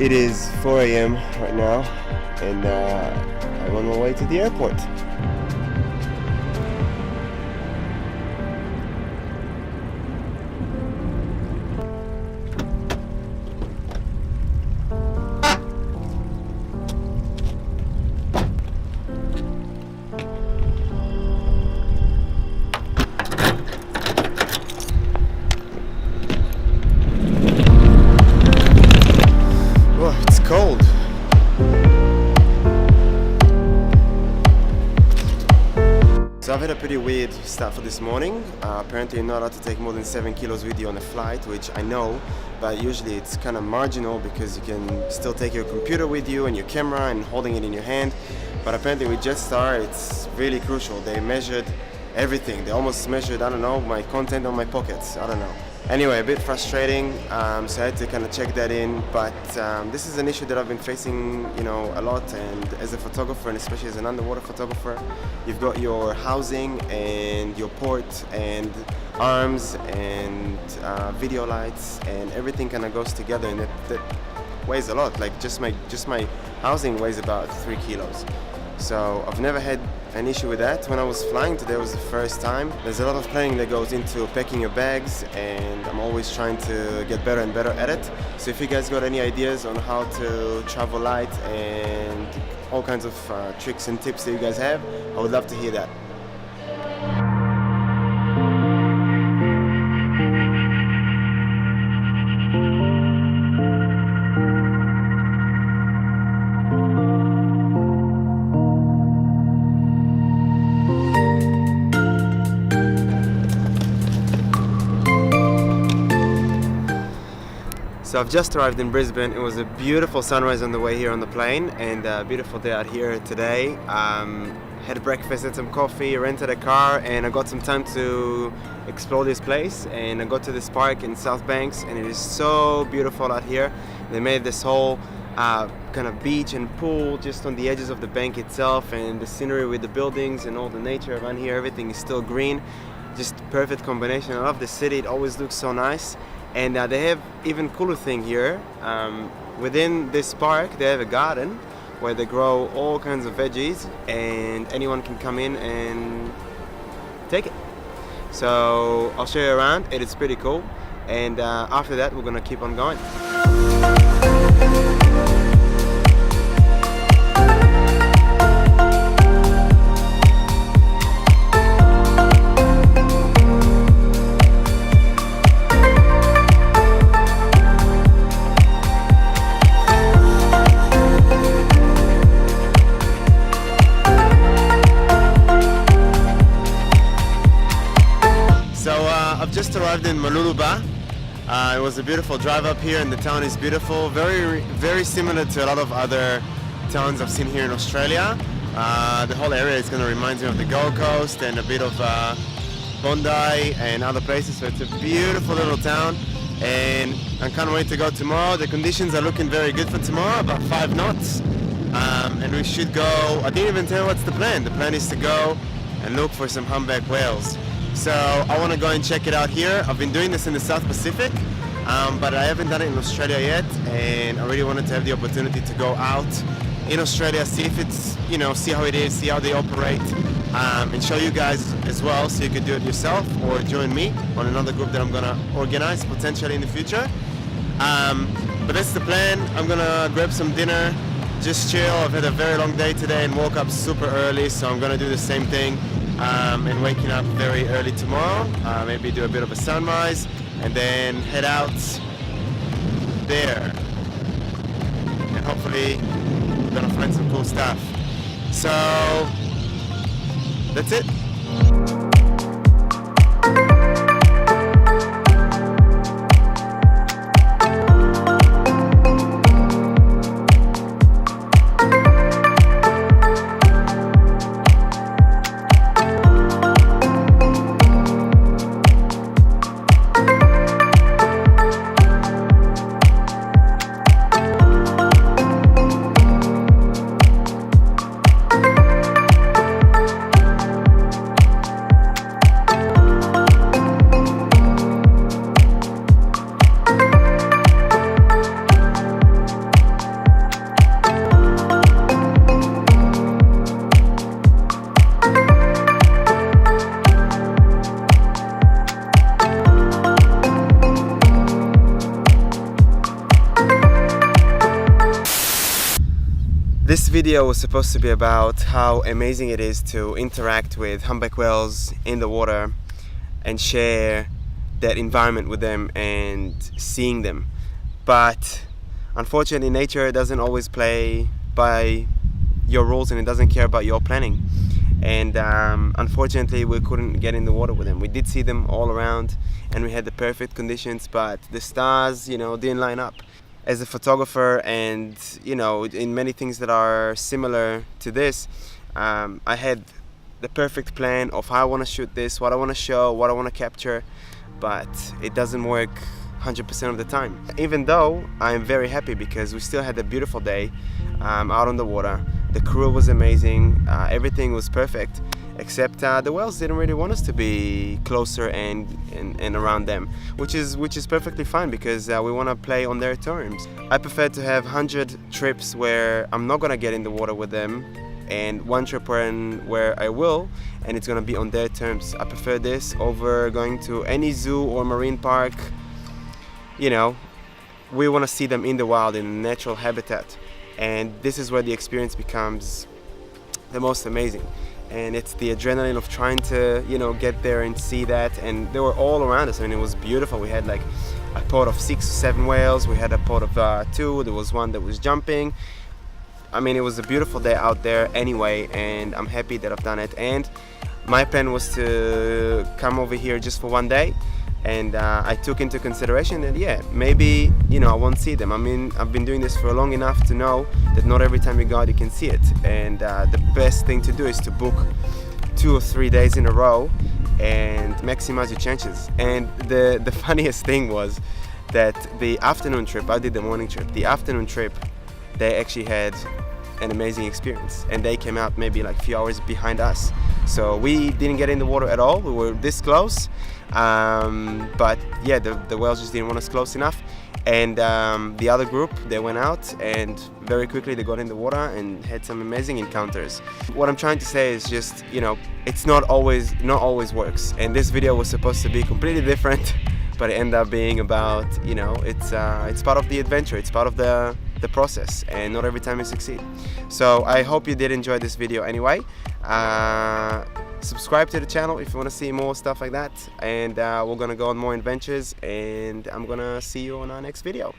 It is 4 a.m. right now, and I'm on my way to the airport. Oh, it's cold. So I've had a pretty weird start for this morning. Apparently you're not allowed to take more than 7 kilos with you on a flight, which I know, but usually it's kind of marginal because you can still take your computer with you and your camera and holding it in your hand. But apparently with Jetstar it's really crucial. They measured everything. They almost measured, I don't know, my content on my pockets. I don't know. Anyway, a bit frustrating, so I had to kind of check that in, but this is an issue that I've been facing, a lot, and as a photographer, and especially as an underwater photographer, you've got your housing and your port and arms and video lights, and everything kind of goes together, and that weighs a lot. Like just my housing weighs about 3 kilos. So I've never had an issue with that. When I was flying today was the first time. There's a lot of planning that goes into packing your bags, and I'm always trying to get better and better at it. So if you guys got any ideas on how to travel light and all kinds of tricks and tips that you guys have, I would love to hear that. So I've just arrived in Brisbane. It was a beautiful sunrise on the way here on the plane, and a beautiful day out here today. Had breakfast, had some coffee, rented a car, and I got some time to explore this place. And I got to this park in South Banks, and it is so beautiful out here. They made this whole kind of beach and pool just on the edges of the bank itself, and the scenery with the buildings and all the nature around here. Everything is still green. Just perfect combination. I love the city. It always looks so nice. And they have even cooler thing here. Within this park, they have a garden where they grow all kinds of veggies, and anyone can come in and take it. So I'll show you around. It is pretty cool. And after that, we're gonna keep on going. I've just arrived in Mooloolaba. It was a beautiful drive up here, and the town is beautiful. Very similar to a lot of other towns I've seen here in Australia. The whole area is going to remind me of the Gold Coast and a bit of Bondi and other places. So it's a beautiful little town, and I can't wait to go tomorrow. The conditions are looking very good for tomorrow, about 5 knots. And we should go, I didn't even tell you what's the plan. The plan is to go and look for some humpback whales. So I want to go and check it out here. I've been doing this in the South Pacific, but I haven't done it in Australia yet, and I really wanted to have the opportunity to go out in Australia, see if it's, see how it is, see how they operate, and show you guys as well, so you could do it yourself or join me on another group that I'm gonna organize potentially in the future. But that's the plan. I'm gonna grab some dinner, just chill. I've had a very long day today and woke up super early, so I'm gonna do the same thing. And waking up very early tomorrow, maybe do a bit of a sunrise, and then head out there. And hopefully we're gonna find some cool stuff. So that's it. video was supposed to be about how amazing it is to interact with humpback whales in the water and share that environment with them and seeing them. But unfortunately, nature doesn't always play by your rules, and it doesn't care about your planning. And unfortunately, we couldn't get in the water with them. We did see them all around and we had the perfect conditions, but the stars, didn't line up. As a photographer, and in many things that are similar to this, I had the perfect plan of how I want to shoot this, what I want to show, what I want to capture, but it doesn't work 100% of the time. Even though I'm very happy because we still had a beautiful day out on the water. The crew was amazing, everything was perfect, except the whales didn't really want us to be closer and around them, which is perfectly fine because we want to play on their terms. I prefer to have 100 trips where I'm not gonna get in the water with them, and one trip where I will, and it's gonna be on their terms. I prefer this over going to any zoo or marine park. We want to see them in the wild, in a natural habitat, and this is where the experience becomes the most amazing. And it's the adrenaline of trying to get there and see that. And they were all around us. I mean, it was beautiful. We had like a pod of 6 or 7 whales. We had a pod of 2. There was one that was jumping. I mean, it was a beautiful day out there anyway, and I'm happy that I've done it. And my plan was to come over here just for one day, and I took into consideration that maybe I won't see them. I mean, I've been doing this for long enough to know that not every time you go out you can see it, and the best thing to do is to book 2 or 3 days in a row and maximize your chances. And the funniest thing was that the afternoon trip, I did the morning trip, the afternoon trip, they actually had an amazing experience, and they came out maybe like a few hours behind us, so we didn't get in the water at all. We were this close, but the whales just didn't want us close enough. And the other group, they went out and very quickly they got in the water and had some amazing encounters. What I'm trying to say is just it's not always works, and this video was supposed to be completely different, but it ended up being about it's part of the adventure, it's part of the process, and not every time you succeed. So I hope you did enjoy this video anyway. Subscribe to the channel if you want to see more stuff like that, and we're gonna go on more adventures, and I'm gonna see you on our next video.